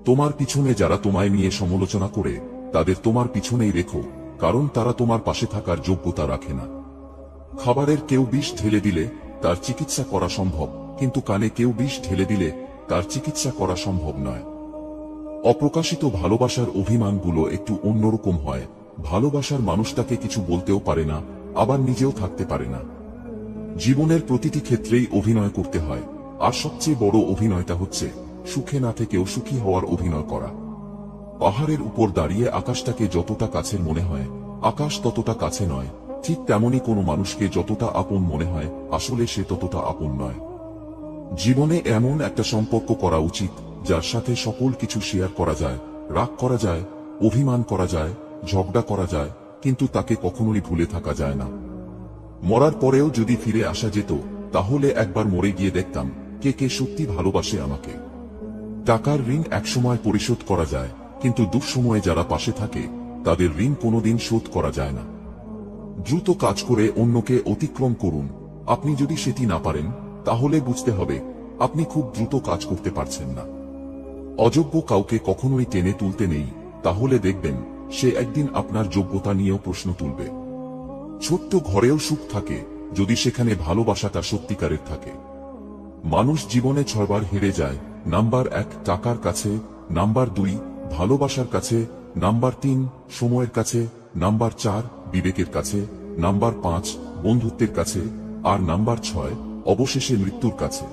তোমার পিছনে যারা তোমায় নিয়ে সমালোচনা করে তাদের তোমার পিছনেই রেখো, কারণ তারা তোমার পাশে থাকার যোগ্যতা রাখে না। খাবারের কেউ বিষ ঢেলে দিলে তার চিকিৎসা করা সম্ভব, কিন্তু কানে কেউ বিষ ঢেলে দিলে তার চিকিৎসা করা সম্ভব নয়। অপ্রকাশিত ভালোবাসার অভিমানগুলো একটু অন্যরকম হয়। ভালোবাসার মানুষটাকে কিছু বলতেও পারে না, আবার নিজেও থাকতে পারে না। জীবনের প্রতিটি ক্ষেত্রেই অভিনয় করতে হয়, আর সবচেয়ে বড় অভিনয়টা হচ্ছে সুখে না থেকেও সুখী হওয়ার অভিনয় করা। পাহাড়ের উপর দাঁড়িয়ে আকাশটাকে যতটা কাছের মনে হয়, আকাশ ততটা কাছে নয়। ঠিক তেমনি কোনো মানুষকে যতটা আপন মনে হয়, আসলে সে ততটা আপন নয়। জীবনে এমন একটা সম্পর্ক করা উচিত যার সাথে সকল কিছু শেয়ার করা যায়, রাগ করা যায়, অভিমান করা যায়, ঝগড়া করা যায়, কিন্তু তাকে কখনোই ভুলে থাকা যায় না। মরার পরেও যদি ফিরে আসা যেত, তাহলে একবার মরে গিয়ে দেখতাম কে কে সত্যি ভালোবাসে আমাকে। টাকার ঋণ একসময় পরিশোধ করা যায়, কিন্তু দুঃসময়ে যারা পাশে থাকে তাদের ঋণ কোনোদিন শোধ করা যায় না। দ্রুত কাজ করে অন্যকে অতিক্রম করুন। আপনি যদি সেটি না পারেন, তাহলে বুঝতে হবে আপনি খুব দ্রুত কাজ করতে পারছেন না। অযোগ্য কাউকে কখনোই টেনে তুলতে নেই, তাহলে দেখবেন সে একদিন আপনার যোগ্যতা নিয়েও প্রশ্ন তুলবে। ছোট্ট ঘরেও সুখ থাকে যদি সেখানে ভালোবাসাটা সত্যিকারের থাকে। মানুষ জীবনে 6 বার হেরে যায়। নাম্বার 1 টাকার কাছে, নাম্বার 2 ভালোবাসার কাছে, নাম্বার 3 সময়ের কাছে, নাম্বার 4 বিবেকের কাছে, নাম্বার 5 বন্ধুত্বের কাছে, আর নাম্বার 6 অবশেষে মৃত্যুর কাছে।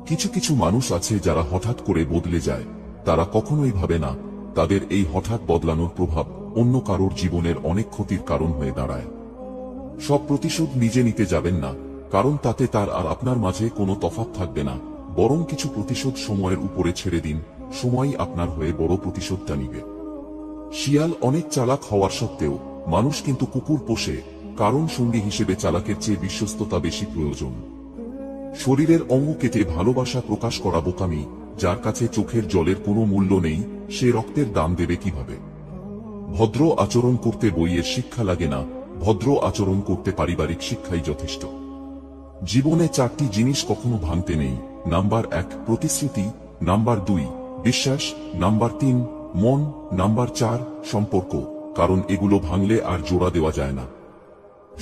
কিছু কিছু মানুষ আছে যারা হঠাৎ করে বদলে যায়। তারা কখনোই ভাবে না তাদের এই হঠাৎ বদলানোর প্রভাব অন্য কারোর জীবনের অনেক ক্ষতির কারণ হয়ে দাঁড়ায়। সব প্রতিশোধ নিজে নিতে যাবেন না, কারণ তাতে তার আর আপনার মাঝে কোনো তফাৎ থাকবে না। বরং কিছু প্রতিশোধ সময়ের উপরে ছেড়ে দিন, সময়ই আপনার হয়ে বড় প্রতিশোধটা নিবে। শিয়াল অনেক চালাক হওয়ার সত্ত্বেও মানুষ কিন্তু কুকুর পোষে, কারণ সঙ্গী হিসেবে চালাকের চেয়ে বিশ্বস্ততা বেশি প্রয়োজন। শরীরের অঙ্গ কেটে ভালোবাসা প্রকাশ করা বোকামি। যার কাছে চোখের জলের কোনো মূল্য নেই, সে রক্তের দাম দেবে কিভাবে? ভদ্র আচরণ করতে বইয়ের শিক্ষা লাগে না, ভদ্র আচরণ করতে পারিবারিক শিক্ষাই যথেষ্ট। জীবনে 4টি জিনিস কখনো ভাঙতে নেই। নাম্বার 1 প্রতিশ্রুতি, নাম্বার 2 বিশ্বাস, নাম্বার 3 মন, নাম্বার 4 সম্পর্ক, কারণ এগুলো ভাঙলে আর জোড়া দেওয়া যায় না।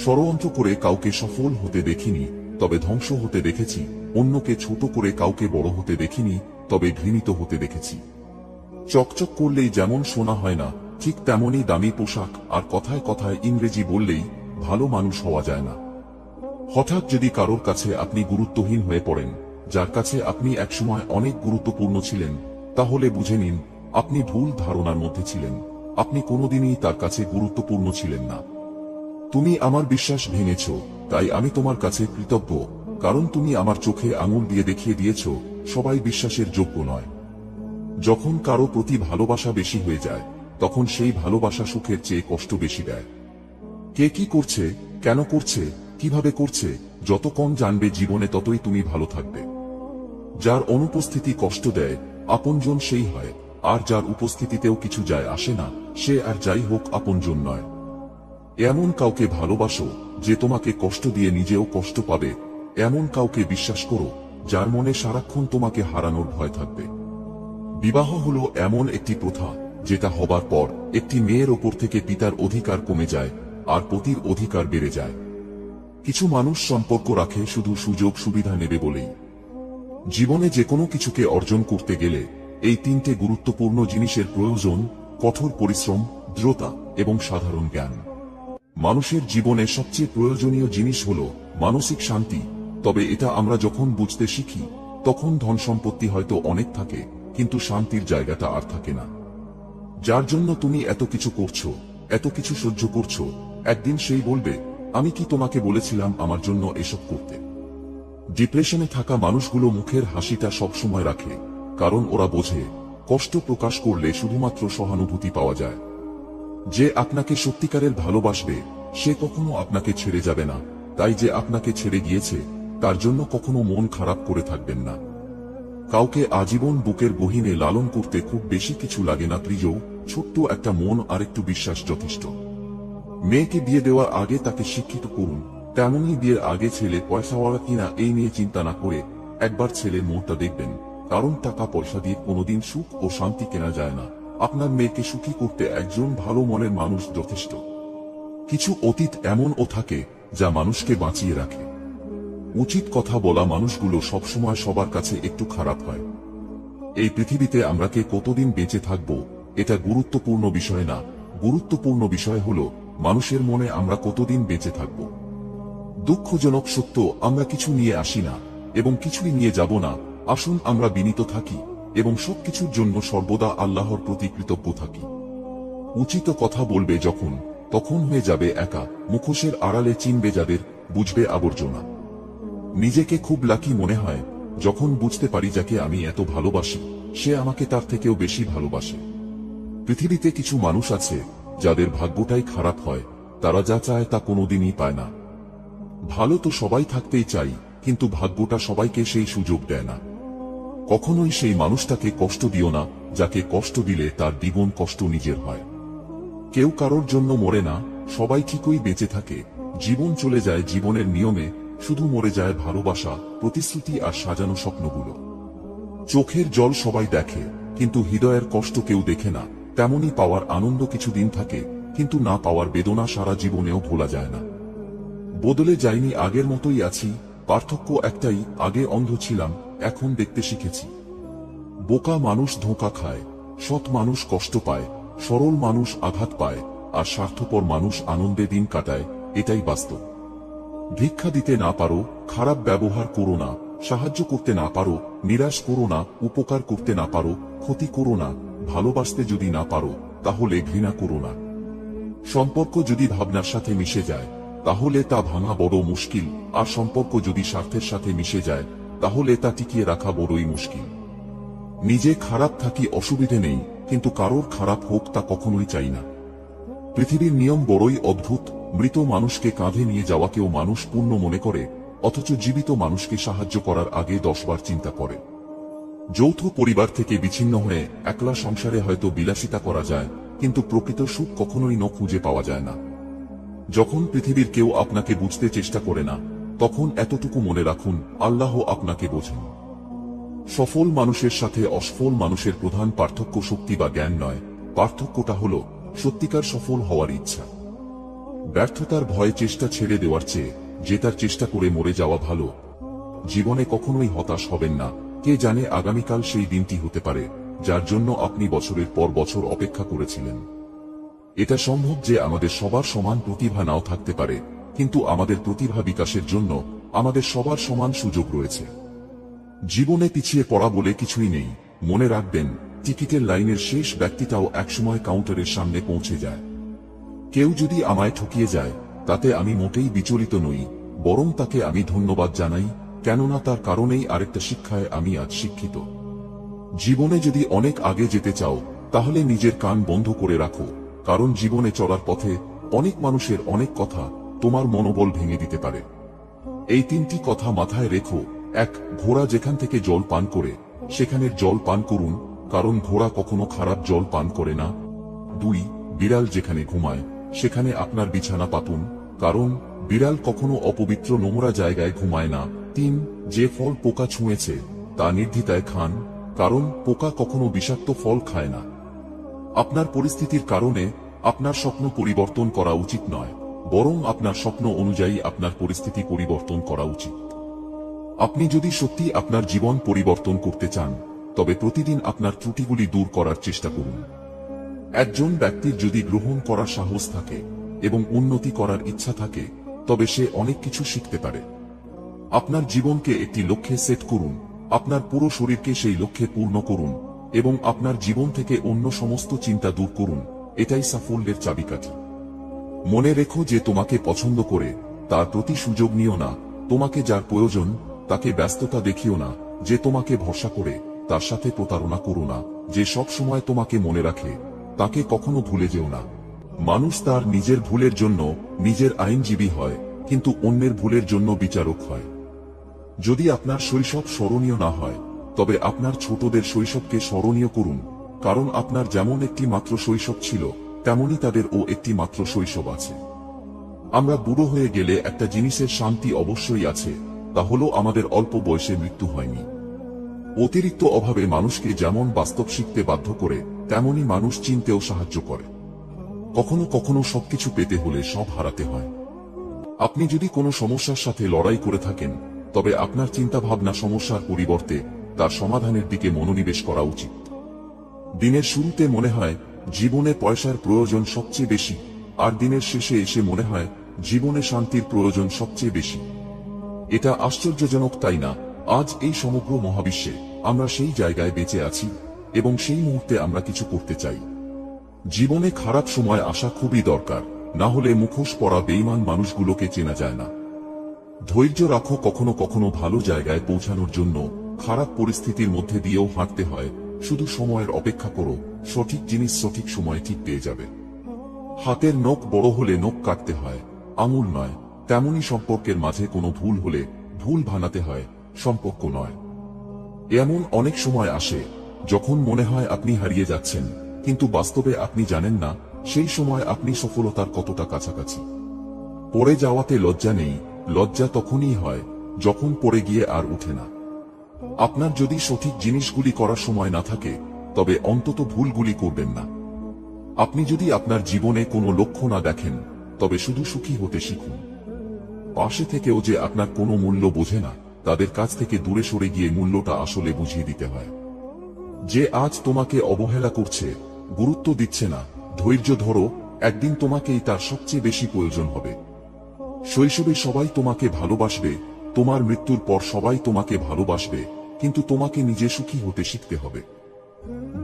ষড়যন্ত্র করে কাউকে সফল হতে দেখিনি, তবে ধ্বংস হতে দেখেছি। অন্যকে ছোট করে কাউকে বড় হতে দেখিনি, তবে ঘৃণিত হতে দেখেছি। চকচক করলেই যেমন সোনা হয় না, ঠিক তেমনই দামি পোশাক আর কথায় কথায় ইংরেজি বললেই ভালো মানুষ হওয়া যায় না। হঠাৎ যদি কারোর কাছে আপনি গুরুত্বহীন হয়ে পড়েন, যার কাছে আপনি একসময় অনেক গুরুত্বপূর্ণ ছিলেন, তাহলে বুঝে নিন আপনি ভুল ধারণার মধ্যে ছিলেন। আপনি কোনোদিনই তার কাছে গুরুত্বপূর্ণ ছিলেন না। তুমি আমার বিশ্বাস ভেঙেছ, তাই আমি তোমার কাছে কৃতজ্ঞ, কারণ তুমি আমার চোখে আঙুল দিয়ে দেখিয়ে দিয়েছ সবাই বিশ্বাসের যোগ্য নয়। যখন কারো প্রতি ভালোবাসা বেশি হয়ে যায়, তখন সেই ভালোবাসা সুখের চেয়ে কষ্ট বেশি দেয়। কে কি করছে, কেন করছে, কিভাবে করছে, যত কম জানবে জীবনে ততই তুমি ভালো থাকবে। যার অনুপস্থিতি কষ্ট দেয়, আপনজন সেই হয়, আর যার উপস্থিতিতেও কিছু যায় আসে না, সে আর যাই হোক আপনজন নয়। এমন কাউকে ভালোবাসো যে তোমাকে কষ্ট দিয়ে নিজেও কষ্ট পাবে। এমন কাউকে বিশ্বাস করো যার মনে সারাক্ষণ তোমাকে হারানোর ভয় থাকবে। বিবাহ হলো এমন একটি প্রথা যেটা হবার পর একটি মেয়ের ওপর থেকে পিতার অধিকার কমে যায় আর পতির অধিকার বেড়ে যায়। কিছু মানুষ সম্পর্ক রাখে শুধু সুযোগ সুবিধা নেবে বলেই। জীবনে যে কোনো কিছুকে অর্জন করতে গেলে এই 3টে গুরুত্বপূর্ণ জিনিসের প্রয়োজন: কঠোর পরিশ্রম, দৃঢ়তা এবং সাধারণ জ্ঞান। মানুষের জীবনে সবচেয়ে প্রয়োজনীয় জিনিস হলো মানসিক শান্তি, তবে এটা আমরা যখন বুঝতে শিখি তখন ধন সম্পত্তি হয়তো অনেক থাকে, কিন্তু শান্তির জায়গাটা আর থাকে না। যার জন্য তুমি এত কিছু করছো, এত কিছু সহ্য করছো, একদিন সেই বলবে, আমি কি তোমাকে বলেছিলাম আমার জন্য এসব করতে? ডিপ্রেশনে থাকা মানুষগুলো মুখের হাসিটা সবসময় রাখে, কারণ ওরা বোঝে কষ্ট প্রকাশ করলে শুধুমাত্র সহানুভূতি পাওয়া যায়। যে আপনাকে সত্যিকারের ভালোবাসবে সে কখনো আপনাকে ছেড়ে যাবে না, তাই যে আপনাকে ছেড়ে গিয়েছে তার জন্য কখনো মন খারাপ করে থাকবেন না। কাউকে আজীবন বুকের গহীনে লালন করতে খুব বেশি কিছু লাগে না প্রিয়, ছোট্ট একটা মন আর একটু বিশ্বাস যথেষ্ট। মেয়েকে বিয়ে দেওয়ার আগে তাকে শিক্ষিত করুন, তেমনই বিয়ের আগে ছেলে পয়সাওয়ালা কিনা এই নিয়ে চিন্তা না করে একবার ছেলের মনটা দেখবেন, কারণ টাকা পয়সা দিয়ে কোনোদিন সুখ ও শান্তি কেনা যায় না। আপনার মেয়েকে সুখী করতে একজন ভালো মনের মানুষ যথেষ্ট। কিছু অতীত এমনও থাকে যা মানুষকে বাঁচিয়ে রাখে। উচিত কথা বলা মানুষগুলো সবসময় সবার কাছে একটু খারাপ হয়। এই পৃথিবীতে আমরা কে কতদিন বেঁচে থাকব এটা গুরুত্বপূর্ণ বিষয় না, গুরুত্বপূর্ণ বিষয় হলো মানুষের মনে আমরা কতদিন বেঁচে থাকব। দুঃখজনক সত্য, আমরা কিছু নিয়ে আসি না এবং কিছুই নিয়ে যাব না। আসুন আমরা বিনীত থাকি এবং সবকিছুর জন্য সর্বদা আল্লাহর প্রতি কৃতজ্ঞ থাকি। উচিত কথা বলবে যখন, তখন হয়ে যাবে একা, মুখোশের আড়ালে চিনবে যাদের, বুঝবে আবর্জনা। নিজেকে খুব লাকি মনে হয় যখন বুঝতে পারি যাকে আমি এত ভালোবাসি সে আমাকে তার থেকেও বেশি ভালোবাসে। পৃথিবীতে কিছু মানুষ আছে যাদের ভাগ্যটাই খারাপ হয়, তারা যা চায় তা কোনোদিনই পায় না। ভালো তো সবাই থাকতেই চাই, কিন্তু ভাগ্যটা সবাইকে সেই সুযোগ দেয় না। কখনোই সেই মানুষটাকে কষ্ট দিও না যাকে কষ্ট দিলে তার দ্বিগুণ কষ্ট নিজের হয়। কেউ কারোর জন্য মরে না, সবাই ঠিকই বেঁচে থাকে। জীবন চলে যায় জীবনের নিয়মে, শুধু মরে যায় ভালোবাসা, প্রতিশ্রুতি আর সাজানো স্বপ্নগুলো। চোখের জল সবাই দেখে, কিন্তু হৃদয়ের কষ্ট কেউ দেখে না। তেমনি পাওয়ার আনন্দ কিছুদিন থাকে, কিন্তু না পাওয়ার বেদনা সারা জীবনেও ভোলা যায় না। বদলে যাইনি, আগের মতোই আছি, পার্থক্য একটাই, আগে অন্ধ ছিলাম, এখন দেখতে শিখেছি। বোকা মানুষ ধোঁকা খায়, সৎ মানুষ কষ্ট পায়, সরল মানুষ আঘাত পায়, আর স্বার্থপর মানুষ আনন্দে দিন কাটায়, এটাই বাস্তব। ভিক্ষা দিতে না পারো, খারাপ ব্যবহার করো না। সাহায্য করতে না পারো, নিরাশ করো না। উপকার করতে না পারো, ক্ষতি করো না। ভালোবাসতে যদি না পারো, তাহলে ঘৃণা করো না। সম্পর্ক যদি ভাবনার সাথে মিশে যায়, তাহলে তা ভাঙা বড় মুশকিল, আর সম্পর্ক যদি স্বার্থের সাথে মিশে যায়, তাহলে তা টিকিয়ে রাখা বড়ই মুশকিল। নিজে খারাপ থাকি অসুবিধে নেই, কিন্তু কারোর খারাপ হোক তা কখনোই চাই না। পৃথিবীর নিয়ম বড়ই অদ্ভুত, মৃত মানুষকে কাঁধে নিয়ে যাওয়াকেও মানুষ পুণ্য মনে করে, অথচ জীবিত মানুষকে সাহায্য করার আগে 10 বার চিন্তা করে। যৌথ পরিবার থেকে বিচ্ছিন্ন হয়ে একলা সংসারে হয়তো বিলাসিতা করা যায়, কিন্তু প্রকৃত সুখ কখনোই খুঁজে পাওয়া যায় না। যখন পৃথিবীর কেউ আপনাকে বুঝতে চেষ্টা করে না, তখন এতটুকু মনে রাখুন, আল্লাহ আপনাকে বোঝেন। সফল মানুষের সাথে অসফল মানুষের প্রধান পার্থক্য শক্তি বা জ্ঞান নয়, পার্থক্যটা হলো সত্যিকার সফল হওয়ার ইচ্ছা। ব্যর্থতার ভয়ে চেষ্টা ছেড়ে দেওয়ার চেয়ে জেতার চেষ্টা করে মরে যাওয়া ভালো। জীবনে কখনোই হতাশ হবেন না, কে জানে আগামীকাল সেই দিনটি হতে পারে যার জন্য আপনি বছরের পর বছর অপেক্ষা করেছিলেন। এটা সম্ভব যে আমাদের সবার সমান প্রতিভা নাও থাকতে পারে, কিন্তু আমাদের প্রতিভা বিকাশের জন্য আমাদের সবার সমান সুযোগ রয়েছে। জীবনে পিছিয়ে পড়া বলে কিছুই নেই। মনে রাখবেন, টিকিটের লাইনের শেষ ব্যক্তিটাও একসময় কাউন্টারের সামনে পৌঁছে যায়। কেউ যদি আমায় ঠকিয়ে যায়, তাতে আমি মোটেই বিচলিত নই, বরং তাকে আমি ধন্যবাদ জানাই, কেননা তার কারণেই আরেকটা শিক্ষায় আমি আজ শিক্ষিত। জীবনে যদি অনেক আগে যেতে চাও, তাহলে নিজের কান বন্ধ করে রাখো, কারণ জীবনে চলার পথে অনেক মানুষের অনেক কথা তোমার মনোবল ভেঙে দিতে পারে। এই 3টি কথা মাথায় রেখো। 1. ঘোড়া যেখান থেকে জল পান করে সেখানের জল পান করুন, কারণ ঘোড়া কখনো খারাপ জল পান করে না। 2. বিড়াল যেখানে ঘুমায় সেখানে আপনার বিছানা পাতুন, কারণ বিড়াল কখনো অপবিত্র নোংরা জায়গায় ঘুমায় না। 3. যে ফল পোকা ছুঁয়েছে তা নির্দ্বিধায় খান, কারণ পোকা কখনো বিষাক্ত ফল খায় না। আপনার পরিস্থিতির কারণে আপনার স্বপ্ন পরিবর্তন করা উচিত নয়, বরং আপনার স্বপ্ন অনুযায়ী আপনার পরিস্থিতি পরিবর্তন করা উচিত। আপনি যদি সত্যি আপনার জীবন পরিবর্তন করতে চান, তবে প্রতিদিন আপনার ত্রুটিগুলি দূর করার চেষ্টা করুন। একজন ব্যক্তির যদি গ্রহণ করার সাহস থাকে এবং উন্নতি করার ইচ্ছা থাকে, তবে সে অনেক কিছু শিখতে পারে। আপনার জীবনকে একটি লক্ষ্যে সেট করুন, আপনার পুরো শরীরকে সেই লক্ষ্যে পূর্ণ করুন এবং আপনার জীবন থেকে অন্য সমস্ত চিন্তা দূর করুন। এটাই সাফল্যের চাবিকাঠি। মনে রেখো, যে তোমাকে পছন্দ করে তার প্রতি সুযোগ নিও না, তোমাকে যার প্রয়োজন তাকে ব্যস্ততা দেখিও না, যে তোমাকে ভরসা করে তার সাথে প্রতারণা করো না, যে সব সময় তোমাকে মনে রাখে তাকে কখনো ভুলে যেও না। মানুষ তার নিজের ভুলের জন্য নিজের আইনজীবী হয়, কিন্তু অন্যের ভুলের জন্য বিচারক হয়। যদি আপনার শৈশব স্মরণীয় না হয়, তবে আপনার ছোটদের শৈশবকে স্মরণীয় করুন, কারণ আপনার যেমন একটি মাত্র শৈশব ছিল, তেমনি তাদেরও একটি মাত্র শৈশব আছে। আমরা বুড়ো হয়ে গেলে একটা জিনিসের শান্তি অবশ্যই আছে, তা হলো আমাদের অল্প বয়সে মৃত্যু হয়নি। অতিরিক্ত অভাবে মানুষকে যেমন বাস্তব শিখতে বাধ্য করে, তেমনি মানুষ চিনতেও সাহায্য করে। কখনো কখনো সবকিছু পেতে হলে সব হারাতে হয়। আপনি যদি কোনো সমস্যার সাথে লড়াই করে থাকেন, তবে আপনার চিন্তাভাবনা সমস্যার পরিবর্তে তার সমাধানের দিকে মনোনিবেশ করা উচিত। দিনের শুরুতে মনে হয় জীবনে পয়সার প্রয়োজন সবচেয়ে বেশি, আর দিনের শেষে এসে মনে হয় জীবনে শান্তির প্রয়োজন সবচেয়ে বেশি। এটা আশ্চর্যজনক, তাই না? আজ এই সমগ্র মহাবিশ্বে আমরা সেই জায়গায় বেঁচে আছি, এবং সেই মুহূর্তে আমরা কিছু করতে চাই। জীবনে খারাপ সময় আসা খুবই দরকার, না হলে মুখোশ পরা বেঈমান মানুষগুলোকে চেনা যায় না। ধৈর্য রাখো, কখনো কখনো ভালো জায়গায় পৌঁছানোর জন্য খারাপ পরিস্থিতির মধ্যে দিয়েও হাঁটতে হয়। শুধু সময়ের অপেক্ষা করো, সঠিক জিনিস সঠিক সময়ে ঠিক পেয়ে যাবে। হাতের নখ বড় হলে নখ কাটতে হয়, আঙুল নয়। তেমনি সম্পর্কের মাঝে কোনো ভুল হলে ভুল ভাঙাতে হয়, সম্পর্ক নয়। এমন অনেক সময় আসে যখন মনে হয় আপনি হারিয়ে যাচ্ছেন, কিন্তু বাস্তবে আপনি জানেন না সেই সময় আপনি সফলতার কতটা কাছাকাছি। পড়ে যাওয়াতে লজ্জা নেই, লজ্জা তখনই হয় যখন পড়ে গিয়ে আর উঠে না। আপনার যদি সঠিক জিনিসগুলি করার সময় না থাকে, তবে অন্তত ভুলগুলি করবেন না। আপনি যদি আপনার জীবনে কোনো লক্ষ্য না দেখেন, তবে শুধু সুখী হতে শিখুন। পাশে থেকেও যে আপনার কোনো মূল্য বোঝে না, তাদের কাছ থেকে দূরে সরে গিয়ে মূল্যটা আসলে বুঝিয়ে দিতে হয়। যে আজ তোমাকে অবহেলা করছে, গুরুত্ব দিচ্ছে না, ধৈর্য ধরো, একদিন তোমাকেই তার সবচেয়ে বেশি প্রয়োজন হবে। শৈশবে সবাই তোমাকে ভালোবাসবে, তোমার মৃত্যুর পর সবাই তোমাকে ভালোবাসবে, কিন্তু তোমাকে নিজে সুখী হতে শিখতে হবে।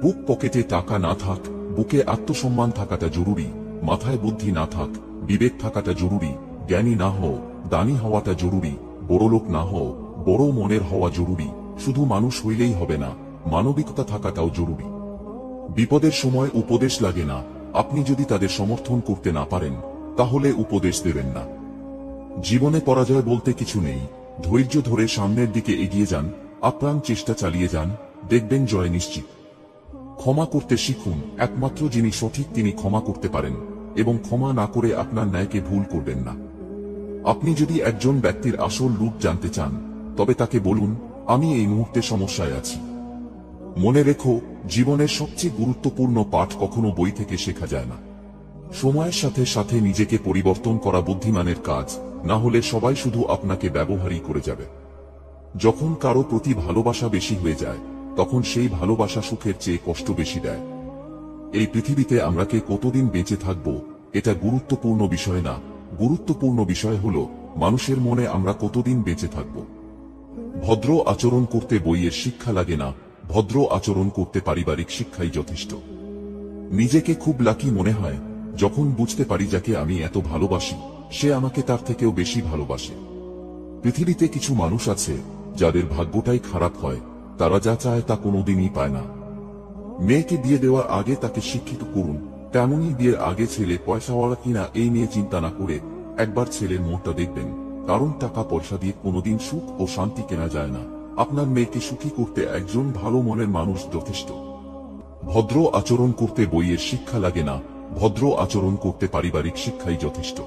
বুক পকেটে টাকা না থাক, বুকে আত্মসম্মান থাকাটা জরুরি। মাথায় বুদ্ধি না থাক, বিবেক থাকাটা জরুরি। জ্ঞানী না হও, দানী হওয়াটা জরুরি। বড়লোক না হও, বড় মনের হওয়া জরুরি। শুধু মানুষ হইলেই হবে না, মানবিকতা থাকাটাও জরুরি। বিপদের সময় উপদেশ লাগে না, আপনি যদি তাদের সমর্থন করতে না পারেন, তাহলে উপদেশ দেবেন না। জীবনে পরাজয় বলতে কিছু নেই, ধৈর্য ধরে সামনের দিকে এগিয়ে যান, আপ্রাণ চেষ্টা চালিয়ে যান, দেখবেন জয় নিশ্চিত। ক্ষমা করতে শিখুন, একমাত্র যিনি সঠিক তিনি ক্ষমা করতে পারেন, এবং ক্ষমা না করে আপনার ন্যায়কে ভুল করবেন না। আপনি যদি একজন ব্যক্তির আসল রূপ জানতে চান, তবে তাকে বলুন, আমি এই মুহূর্তে সমস্যায় আছি। মনে রেখো, জীবনের সবচেয়ে গুরুত্বপূর্ণ পাঠ কখনো বই থেকে শেখা যায় না। সময়ের সাথে সাথে নিজেকে পরিবর্তন করা বুদ্ধিমানের কাজ, না হলে সবাই শুধু আপনাকে ব্যবহারই করে যাবে। যখন কারো প্রতি ভালোবাসা বেশি হয়ে যায়, তখন সেই ভালোবাসা সুখের চেয়ে কষ্ট বেশি দেয়। এই পৃথিবীতে আমরা কে কতদিন বেঁচে থাকব, এটা গুরুত্বপূর্ণ বিষয় না। গুরুত্বপূর্ণ বিষয় হলো মানুষের মনে আমরা কতদিন বেঁচে থাকব। ভদ্র আচরণ করতে বইয়ের শিক্ষা লাগে না, ভদ্র আচরণ করতে পারিবারিক শিক্ষাই যথেষ্ট। নিজেকে খুব লাকি মনে হয় যখন বুঝতে পারি যাকে আমি এত ভালোবাসি, সে আমাকে তার থেকেও বেশি ভালোবাসে। পৃথিবীতে কিছু মানুষ আছে যাদের ভাগ্যটাই খারাপ হয়, তারা যা চায় তা কোনোদিনই পায় না। মেয়েকে বিয়ে দেওয়ার আগে তাকে শিক্ষিত করুন, তেমনি বিয়ের আগে ছেলে পয়সাওয়ালা কিনা এই নিয়ে চিন্তা না করে একবার ছেলের মনটা দেখবেন, কারণ টাকা পয়সা দিয়ে কোনোদিন সুখ ও শান্তি কেনা যায় না। আপনার মেয়েকে সুখী করতে একজন ভালো মনের মানুষ যথেষ্ট। ভদ্র আচরণ করতে বইয়ের শিক্ষা লাগে না, ভদ্র আচরণ করতে পারিবারিক শিক্ষাই যথেষ্ট।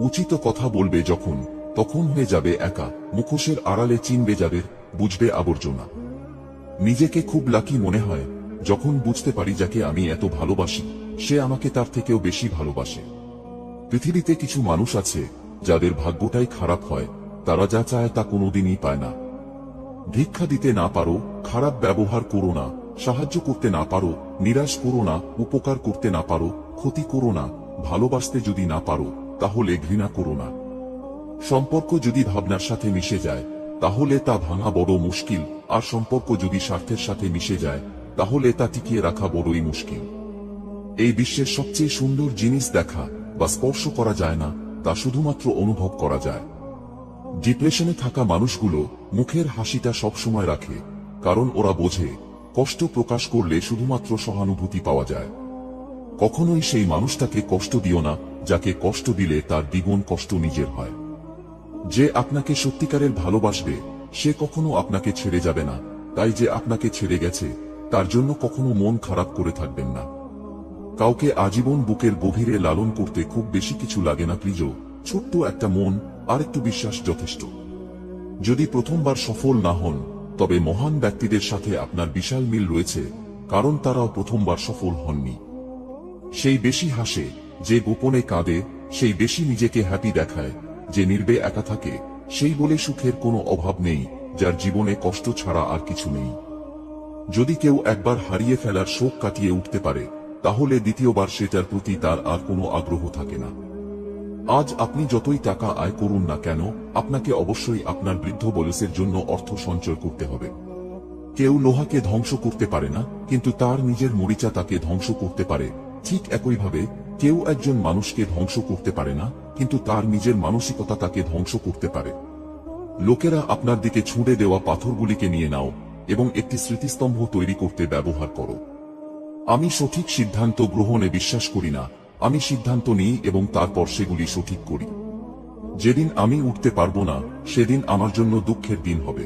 উচিত কথা বলবে যখন, তখন হয়ে যাবে একা, মুখোশের আড়ালে চিনবে যাদের, বুঝবে আবর্জনা। নিজেকে খুব লাকি মনে হয় যখন বুঝতে পারি যাকে আমি এত ভালোবাসি, সে আমাকে তার থেকেও বেশি ভালোবাসে। পৃথিবীতে কিছু মানুষ আছে যাদের ভাগ্যটাই খারাপ হয়, তারা যা চায় তা কোনোদিনই পায় না। ভিক্ষা দিতে না পারো, খারাপ ব্যবহার করো না। সাহায্য করতে না পারো, নিরাশ করো না। উপকার করতে না পারো, ক্ষতি করো না। ভালোবাসতে যদি না পারো, তাহলে ঘৃণা করো না। সম্পর্ক যদি ভাবনার সাথে মিশে যায়, তাহলে তা ভাঙা বড় মুশকিল, আর সম্পর্ক যদি স্বার্থের সাথে মিশে যায়, তাহলে তা টিকিয়ে রাখা বড়ই মুশকিল। এই বিশ্বের সবচেয়ে সুন্দর জিনিস দেখা বা স্পর্শ করা যায় না, তা শুধুমাত্র অনুভব করা যায়। ডিপ্রেশনে থাকা মানুষগুলো মুখের হাসিটা সবসময় রাখে, কারণ ওরা বোঝে কষ্ট প্রকাশ করলে শুধুমাত্র সহানুভূতি পাওয়া যায়। কখনোই সেই মানুষটাকে কষ্ট দিও না, যাকে কষ্ট দিলে তার দ্বিগুণ কষ্ট নিজের হয়। যে আপনাকে সত্যিকারের ভালোবাসবে, সে কখনো আপনাকে ছেড়ে যাবে না। তাই যে আপনাকে ছেড়ে গেছে, তার জন্য কখনো মন খারাপ করে থাকবেন না। কাউকে আজীবন বুকের গভীরে লালন করতে খুব বেশি কিছু লাগে না প্রিয়, ছোট্ট একটা মন আর একটু বিশ্বাস যথেষ্ট। যদি প্রথমবার সফল না হন, তবে মহান ব্যক্তিদের সাথে আপনার বিশাল মিল রয়েছে, কারণ তারাও প্রথমবার সফল হননি। সেই বেশি হাসে যে গোপনে কাঁদে, সেই বেশি নিজেকে হ্যাপি দেখায় যে নির্বে একা থাকে, সেই বলে সুখের কোনো অভাব নেই যার জীবনে কষ্ট ছাড়া আর কিছু নেই। যদি কেউ একবার হারিয়ে ফেলার শোক কাটিয়ে উঠতে পারে, তাহলে দ্বিতীয়বার সেটার প্রতি তার আর কোনো আগ্রহ থাকে না। আজ আপনি যতই টাকা আয় করুন না কেন, আপনাকে অবশ্যই আপনার বৃদ্ধ বয়সের জন্য অর্থ সঞ্চয় করতে হবে। কেউ লোহাকে ধ্বংস করতে পারে না, কিন্তু তার নিজের মরিচা তাকে ধ্বংস করতে পারে। ঠিক একইভাবে কেউ একজন মানুষকে ধ্বংস করতে পারে না, কিন্তু তার নিজের মানসিকতা তাকে ধ্বংস করতে পারে। লোকেরা আপনার দিকে ছুঁড়ে দেওয়া পাথরগুলিকে নিয়ে নাও এবং একটি স্মৃতিস্তম্ভ তৈরি করতে ব্যবহার করো। আমি সঠিক সিদ্ধান্ত গ্রহণে বিশ্বাস করি না, আমি সিদ্ধান্ত নিই এবং তারপর সেগুলি সঠিক করি। যেদিন আমি উঠতে পারবো না, সেদিন আমার জন্য দুঃখের দিন হবে।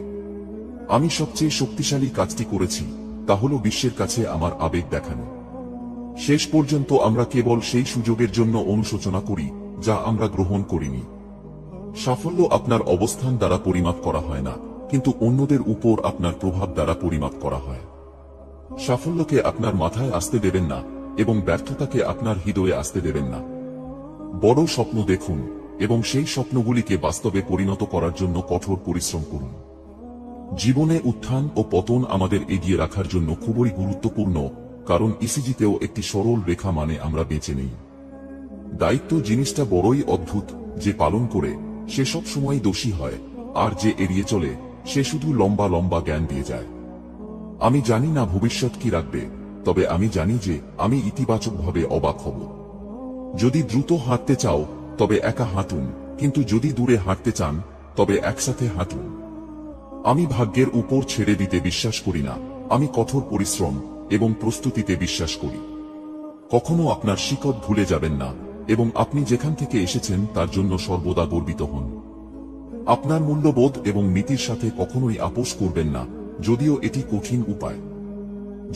আমি সবচেয়ে শক্তিশালী কাজটি করেছি, তা হল বিশ্বের কাছে আমার আবেগ দেখানো। শেষ পর্যন্ত আমরা কেবল সেই সুযোগের জন্য অনুশোচনা করি যা আমরা গ্রহণ করিনি। সাফল্য আপনার অবস্থান দ্বারা পরিমাপ করা হয় না, কিন্তু অন্যদের উপর আপনার প্রভাব দ্বারা পরিমাপ করা হয়। সাফল্যকে আপনার মাথায় আসতে দেবেন না এবং ব্যর্থতাকে আপনার হৃদয়ে আসতে দেবেন না। বড় স্বপ্ন দেখুন এবং সেই স্বপ্নগুলিকে বাস্তবে পরিণত করার জন্য কঠোর পরিশ্রম করুন। জীবনে উত্থান ও পতন আমাদের এগিয়ে রাখার জন্য খুবই গুরুত্বপূর্ণ, কারণ ইসিজিতেও একটি সরল রেখা মানে আমরা বেঁচে নেই। দায়িত্ব জিনিসটা বড়ই অদ্ভুত, যে পালন করে সে সব সময় দোষী হয়, আর যে এড়িয়ে চলে সে শুধু লম্বা লম্বা জ্ঞান দিয়ে যায়। আমি জানি না ভবিষ্যৎ কি রাখবে, তবে আমি জানি যে আমি ইতিবাচকভাবে অবাক হব। যদি দ্রুত হাঁটতে চাও তবে একা হাঁটুন, কিন্তু যদি দূরে হাঁটতে চান তবে একসাথে হাঁটুন। আমি ভাগ্যের উপর ছেড়ে দিতে বিশ্বাস করি না, আমি কঠোর পরিশ্রম এবং প্রস্তুতিতে বিশ্বাস করি। কখনো আপনার শিকড় ভুলে যাবেন না এবং আপনি যেখান থেকে এসেছেন তার জন্য সর্বদা গর্বিত হন। আপনার মূল্যবোধ এবং নীতির সাথে কখনোই আপোষ করবেন না, যদিও এটি কঠিন উপায়।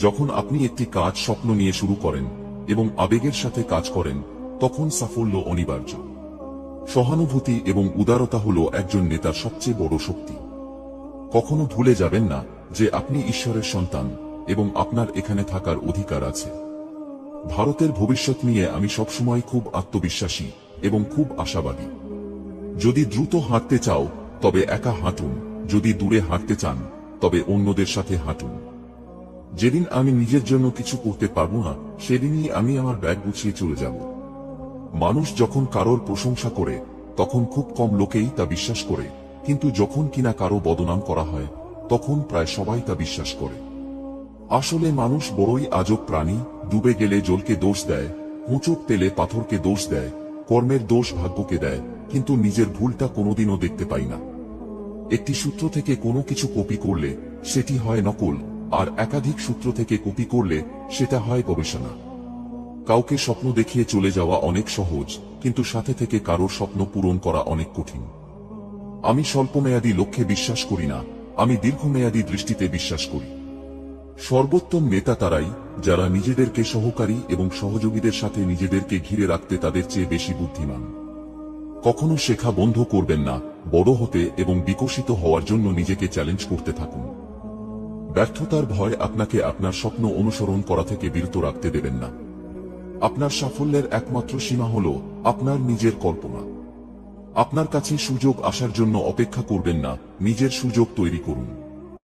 যখন আপনি একটি কাজ স্বপ্ন নিয়ে শুরু করেন এবং আবেগের সাথে কাজ করেন, তখন সাফল্য অনিবার্য। সহানুভূতি এবং উদারতা হল একজন নেতার সবচেয়ে বড় শক্তি। কখনো ভুলে যাবেন না যে আপনি ঈশ্বরের সন্তান এবং আপনার এখানে থাকার অধিকার আছে। ভারতের ভবিষ্যৎ নিয়ে আমি সবসময় খুব আত্মবিশ্বাসী এবং খুব আশাবাদী। যদি দ্রুত হাঁটতে চাও তবে একা হাঁটুন, যদি দূরে হাঁটতে চান তবে অন্যদের সাথে হাঁটুন। যেদিন আমি নিজের জন্য কিছু করতে পারবো না, সেদিনই আমি আমার ব্যাগ গুছিয়ে চলে যাব। মানুষ যখন কারোর প্রশংসা করে তখন খুব কম লোকেই তা বিশ্বাস করে, কিন্তু যখন কিনা কারো বদনাম করা হয় তখন প্রায় সবাই তা বিশ্বাস করে। আসলে মানুষ বড়ই আজব প্রাণী। ডুবে গেলে জলকে দোষ দেয়, হোঁচট পেলে পাথরকে দোষ দেয়, কর্মের দোষ ভাগ্যকে দেয়, কিন্তু নিজের ভুলটা কোনোদিনও দেখতে পাই না। একটি সূত্র থেকে কোনো কিছু কপি করলে সেটি হয় নকল, আর একাধিক সূত্র থেকে কপি করলে সেটা হয় গবেষণা। কাউকে স্বপ্ন দেখিয়ে চলে যাওয়া অনেক সহজ, কিন্তু সাথে থেকে কারোর স্বপ্ন পূরণ করা অনেক কঠিন। আমি স্বল্পমেয়াদী লক্ষ্যে বিশ্বাস করি না, আমি দীর্ঘমেয়াদী দৃষ্টিতে বিশ্বাস করি। সর্বোত্তম নেতা তারাই যারা নিজেদেরকে সহকারী এবং সহযোগীদের সাথে নিজেদেরকে ঘিরে রাখতে তাদের চেয়ে বেশি বুদ্ধিমান। কখনো শেখা বন্ধ করবেন না, বড় হতে এবং বিকশিত হওয়ার জন্য নিজেকে চ্যালেঞ্জ করতে থাকুন। ব্যর্থতার ভয় আপনাকে আপনার স্বপ্ন অনুসরণ করা থেকে বিরত রাখতে দেবেন না। আপনার সাফল্যের একমাত্র সীমা হল আপনার নিজের কল্পনা। আপনার কাছে সুযোগ আসার জন্য অপেক্ষা করবেন না, নিজের সুযোগ তৈরি করুন।